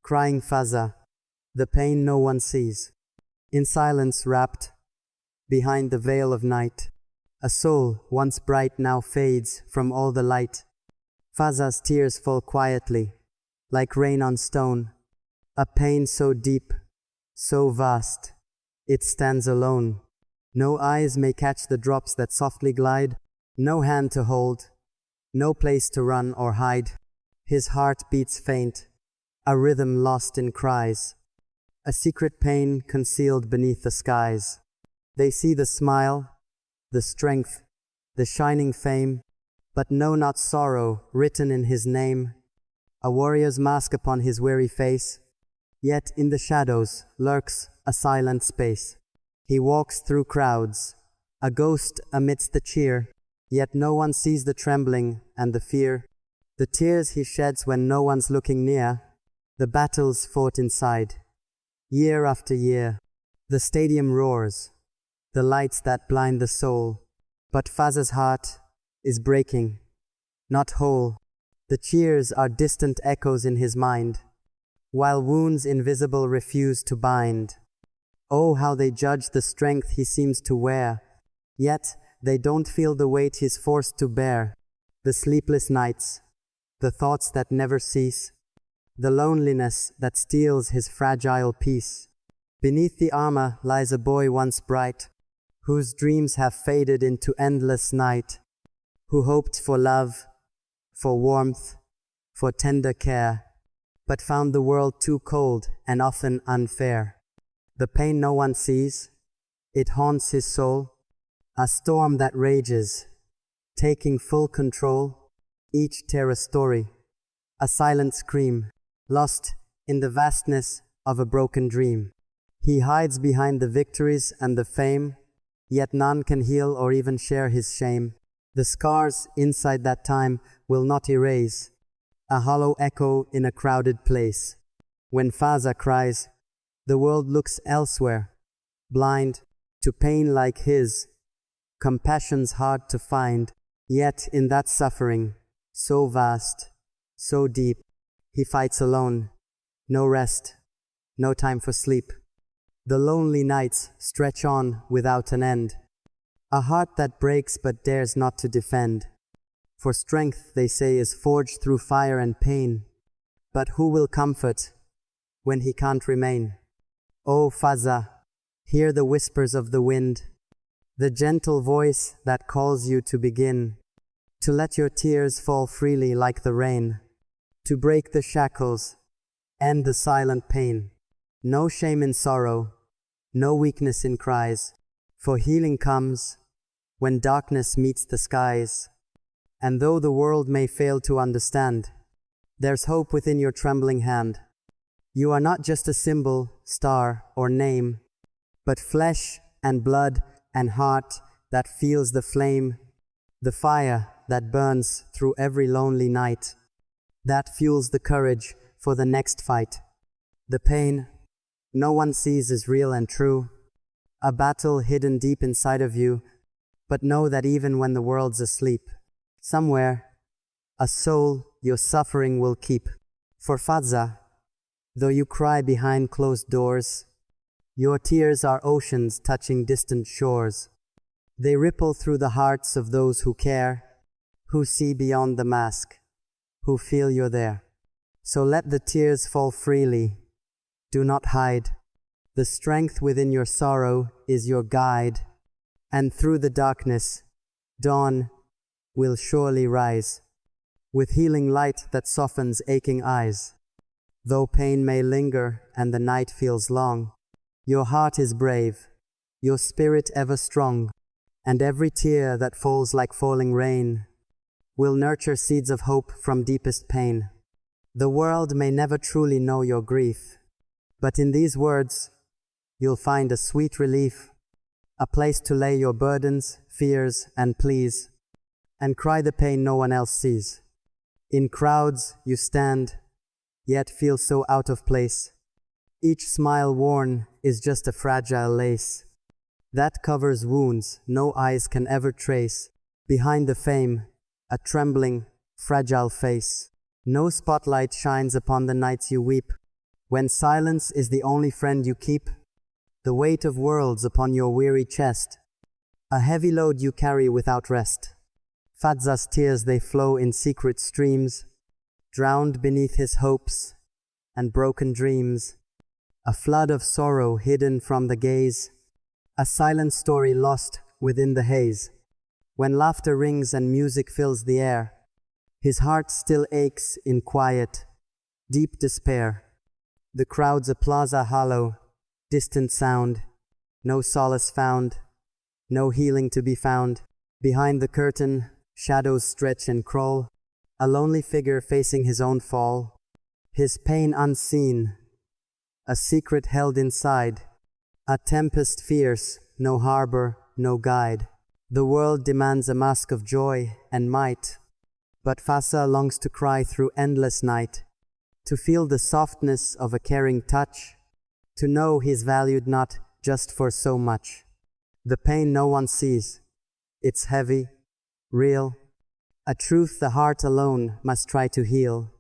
crying Fazza, the pain no one sees. In silence wrapped, behind the veil of night, a soul once bright now fades from all the light. Fazza's tears fall quietly, like rain on stone, a pain so deep, so vast, it stands alone. No eyes may catch the drops that softly glide, no hand to hold, no place to run or hide. His heart beats faint, a rhythm lost in cries, a secret pain concealed beneath the skies. They see the smile, the strength, the shining fame, but know not sorrow written in his name. A warrior's mask upon his weary face, yet in the shadows lurks a silent space. He walks through crowds, a ghost amidst the cheer, yet no one sees the trembling and the fear. The tears he sheds when no one's looking near, the battles fought inside. Year after year, the stadium roars, the lights that blind the soul. But Fazza's heart is breaking, not whole. The cheers are distant echoes in his mind, while wounds invisible refuse to bind. Oh, how they judge the strength he seems to wear, yet they don't feel the weight he's forced to bear. The sleepless nights, the thoughts that never cease, the loneliness that steals his fragile peace. Beneath the armor lies a boy once bright, whose dreams have faded into endless night, who hoped for love, for warmth, for tender care, but found the world too cold and often unfair. The pain no one sees, it haunts his soul, a storm that rages, taking full control, each terror story, a silent scream, lost in the vastness of a broken dream. He hides behind the victories and the fame, yet none can heal or even share his shame. The scars inside that time will not erase, a hollow echo in a crowded place. When Fazza cries, the world looks elsewhere, blind to pain like his. Compassion's hard to find, yet in that suffering, so vast, so deep, he fights alone. No rest, no time for sleep. The lonely nights stretch on without an end. A heart that breaks but dares not to defend. For strength, they say, is forged through fire and pain. But who will comfort when he can't remain? Oh, Fazza, hear the whispers of the wind, the gentle voice that calls you to begin, to let your tears fall freely like the rain, to break the shackles, end the silent pain. No shame in sorrow, no weakness in cries, for healing comes when darkness meets the skies. And though the world may fail to understand, there's hope within your trembling hand. You are not just a symbol, star, or name, but flesh and blood and heart that feels the flame, the fire that burns through every lonely night, that fuels the courage for the next fight. The pain no one sees is real and true, a battle hidden deep inside of you. But know that even when the world's asleep, somewhere, a soul your suffering will keep. For Fazza, though you cry behind closed doors, your tears are oceans touching distant shores. They ripple through the hearts of those who care, who see beyond the mask, who feel you're there. So let the tears fall freely. Do not hide. The strength within your sorrow is your guide. And through the darkness, dawn will surely rise, with healing light that softens aching eyes. Though pain may linger and the night feels long, your heart is brave, your spirit ever strong, and every tear that falls like falling rain will nurture seeds of hope from deepest pain. The world may never truly know your grief, but in these words, you'll find a sweet relief, a place to lay your burdens, fears, and pleas, and cry the pain no one else sees. In crowds you stand, yet feel so out of place. Each smile worn is just a fragile lace that covers wounds no eyes can ever trace. Behind the fame, a trembling, fragile face. No spotlight shines upon the nights you weep, When silence is the only friend you keep, the weight of worlds upon your weary chest, a heavy load you carry without rest. Fazza's tears, they flow in secret streams, drowned beneath his hopes and broken dreams. A flood of sorrow hidden from the gaze, a silent story lost within the haze. When laughter rings and music fills the air, his heart still aches in quiet, deep despair. The crowd's applause a hollow, distant sound, no solace found, no healing to be found. Behind the curtain, shadows stretch and crawl, a lonely figure facing his own fall. His pain unseen, a secret held inside, a tempest fierce, no harbor, no guide. The world demands a mask of joy and might, but Fazza longs to cry through endless night, to feel the softness of a caring touch, to know he's valued not just for so much. The pain no one sees, it's heavy, real, a truth the heart alone must try to heal.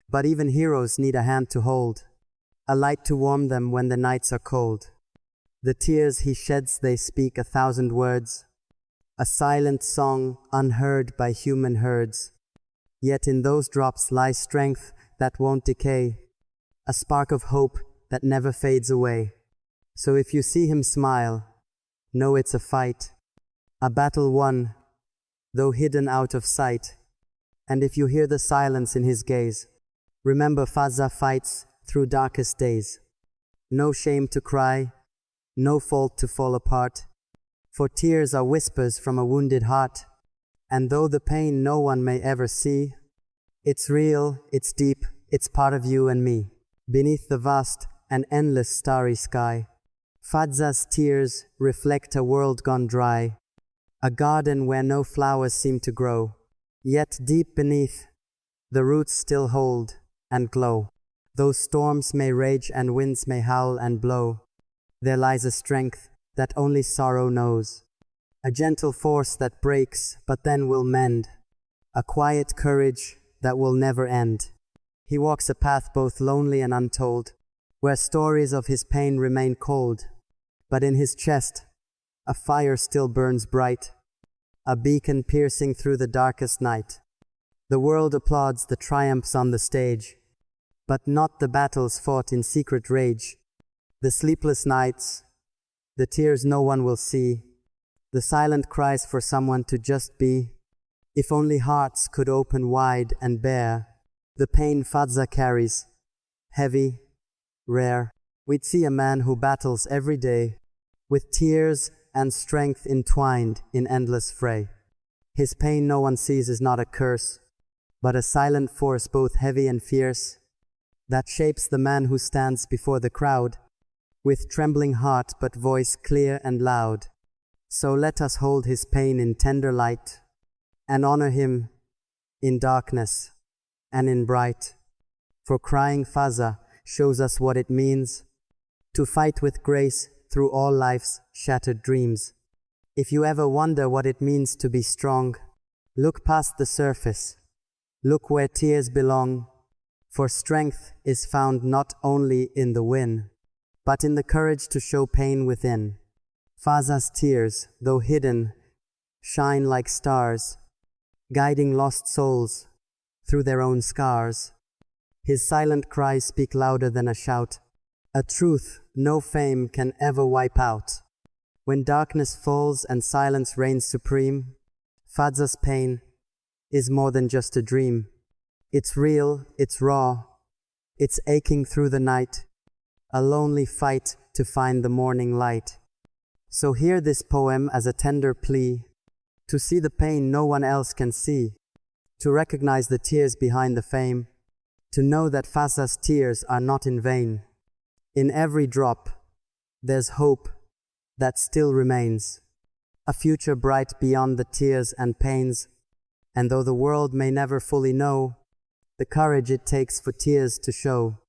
But even heroes need a hand to hold, a light to warm them when the nights are cold. The tears he sheds, they speak 1,000 words, a silent song unheard by human herds. Yet in those drops lies strength that won't decay, a spark of hope that never fades away. So if you see him smile, know it's a fight, a battle won, though hidden out of sight. And if you hear the silence in his gaze, remember Fazza fights through darkest days. No shame to cry, no fault to fall apart, for tears are whispers from a wounded heart. And though the pain no one may ever see, it's real, it's deep, it's part of you and me. Beneath the vast and endless starry sky, Fazza's tears reflect a world gone dry, a garden where no flowers seem to grow. Yet deep beneath, the roots still hold and glow. Though storms may rage and winds may howl and blow, there lies a strength that only sorrow knows, a gentle force that breaks but then will mend, a quiet courage that will never end. He walks a path both lonely and untold, where stories of his pain remain cold, but in his chest a fire still burns bright, a beacon piercing through the darkest night. The world applauds the triumphs on the stage, but not the battles fought in secret rage, the sleepless nights, the tears no one will see, the silent cries for someone to just be. If only hearts could open wide and bare the pain Fazza carries, heavy, rare, we'd see a man who battles every day, with tears and strength entwined in endless fray. His pain no one sees is not a curse, but a silent force both heavy and fierce, that shapes the man who stands before the crowd, with trembling heart but voice clear and loud. So let us hold his pain in tender light, and honor him in darkness and in bright. For crying Fazza shows us what it means to fight with grace through all life's shattered dreams. If you ever wonder what it means to be strong, look past the surface, look where tears belong, for strength is found not only in the win, but in the courage to show pain within. Fazza's tears, though hidden, shine like stars, guiding lost souls through their own scars. His silent cries speak louder than a shout, a truth no fame can ever wipe out. When darkness falls and silence reigns supreme, Fazza's pain is more than just a dream. It's real, it's raw, it's aching through the night, a lonely fight to find the morning light. So hear this poem as a tender plea, to see the pain no one else can see, to recognize the tears behind the fame, to know that Fazza's tears are not in vain. In every drop, there's hope that still remains, a future bright beyond the tears and pains. And though the world may never fully know the courage it takes for tears to show,